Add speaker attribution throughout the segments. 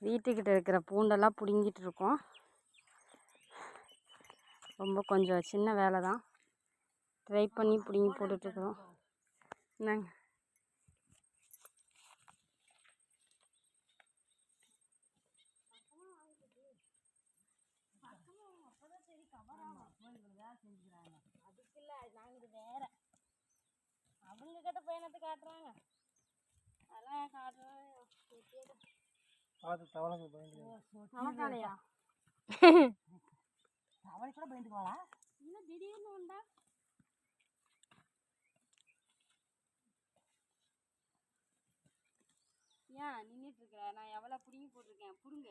Speaker 1: வீட்டுக்கிட்ட இருக்கிற பூண்டெல்லாம் பிடுங்கிட்டு இருக்கோம். ரொம்ப கொஞ்சம் சின்ன வேலை தான். ட்ரை பண்ணி பிடுங்கி போட்டுட்ருக்குறோம். என்னங்க அதுக்கு இல்லை, நாங்கள் வேற அவங்க கிட்ட பயணத்தை காட்டுறாங்க. அதெல்லாம் காட்டுறாங்க. தவளையா தவளை கூட பயந்துக்குவாளா? இன்னும் திடீர்னு உண்டா? ஏன் நின்றுட்டு இருக்கிற? நான் எவ்வளோ பிடிங்கி போட்டிருக்கேன். புடுங்க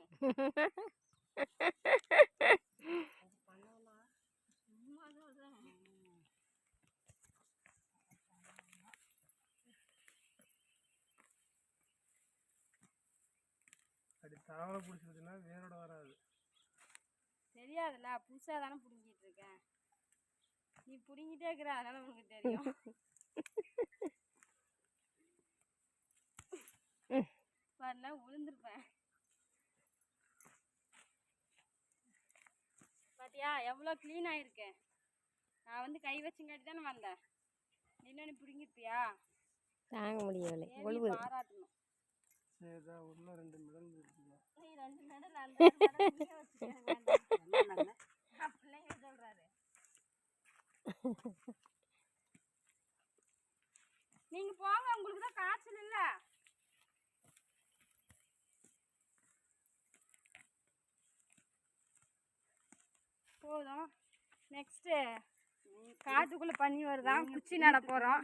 Speaker 1: பண்ணலாம். சும்மா சொல்கிறேன்.
Speaker 2: அப்படி தவளை பிடிச்சிருச்சுன்னா வேரோட வராது.
Speaker 1: தெரியாதுல்ல, புதுசாக தானே பிடுங்கிட்டு இருக்கேன். நீ பிடுங்கிட்டே இருக்கிற, அதனால உனக்கு தெரியும். வரல விழுந்துருப்பேன். பாத்தியா எவ்வளோ க்ளீன் ஆகிருக்கேன். நான் வந்து கை வச்சுங்காட்டி தானே வந்தேன். என்னென்னு பிடுங்கிருப்பியா? தாங்க முடியவில்லை. பாராட்டணும்.
Speaker 2: சரிதான், ஒன்றும் 2 மெடல் இருக்குங்க.
Speaker 1: 2 மெடல் அந்த பிள்ளைங்க சொல்கிறாரு. நீங்கள் போங்க, உங்களுக்கு தான் காய்ச்சல் இல்லை. போதும். நெக்ஸ்ட்டு காட்டுக்குள்ளே பண்ணி வருதான், குச்சி நட போகிறோம்.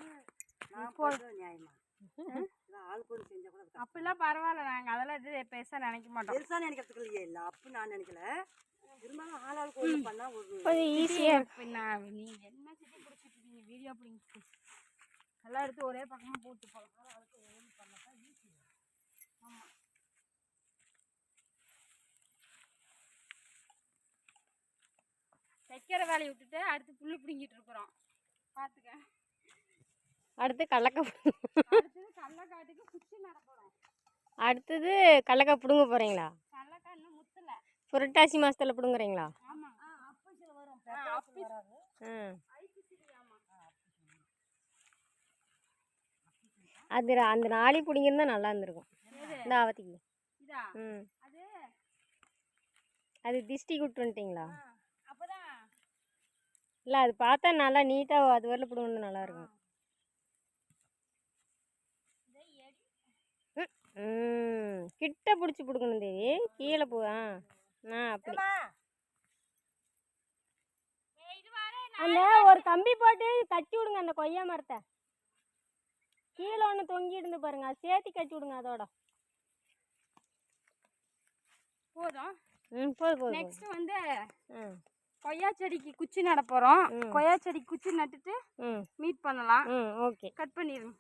Speaker 1: அப்படிலாம் பரவாயில்ல, நாங்கள் அதெல்லாம் இது பெருசாக நினைக்க மாட்டோம்.
Speaker 3: பெருசாக நினைக்கிறதுக்கு இல்லையே இல்லை, அப்போ நான் நினைக்கல. இருந்தாலும் ஆளாளுக்கு ஒன்று பண்ணால்
Speaker 1: கொஞ்சம் ஈஸியாக இருக்கு. நீங்கள் என்ன சிட்டி பிடிச்சிட்டு இருக்கீங்க? வீடியோ பிடிச்சி எல்லாம் எடுத்து ஒரே பக்கமாக போட்டு போகலாம். ஆளாளுக்கு ஒன்று பண்ணால் தான் ஈஸி. ஆமாம், தைக்கிற வேலையை விட்டுட்டு அடுத்து புல்லு பிடுங்கிட்டு இருக்கிறோம். பார்த்துக்க. அடுத்து கடலக்காட்டுக்கு குச்சி நட போகிறோம். அடுத்தது கடலக்காய் பிடுங்க போகிறீங்களா? கடலக்காய் இன்னும் முத்தல. புரட்டாசி மாதத்தில் பிடுங்குறீங்களா? ஆமாம். அப்போ வரும். அது அந்த நாளி பிடிங்கிருந்தா நல்லா இருந்திருக்கும். இந்த ஆவத்திக்கு அது திஷ்டி கூப்பிட்டு வந்துட்டீங்களா? இல்லை, அது பார்த்தா நல்லா நீட்டாக அது வரல பிடுங்கணும், நல்லாயிருக்கும். கிட்ட பிடிச்சி பிடுக்கணும் தேவி, கீழே போ. அப்படி அந்த ஒரு கம்பி போட்டு கட்டி விடுங்க அந்த கொய்யா மரத்தை. கீழே ஒன்று தொங்கிட்டு இருந்து பாருங்க, அது சேர்த்து கட்டி விடுங்க அதோட. போதும். போதும். நெக்ஸ்ட் வந்து கொய்யா செடிக்கு குச்சி நட போகிறோம். கொய்யா செடிக்கு குச்சி நட்டுட்டு மீட் பண்ணலாம். ஓகே, கட் பண்ணிடுங்க.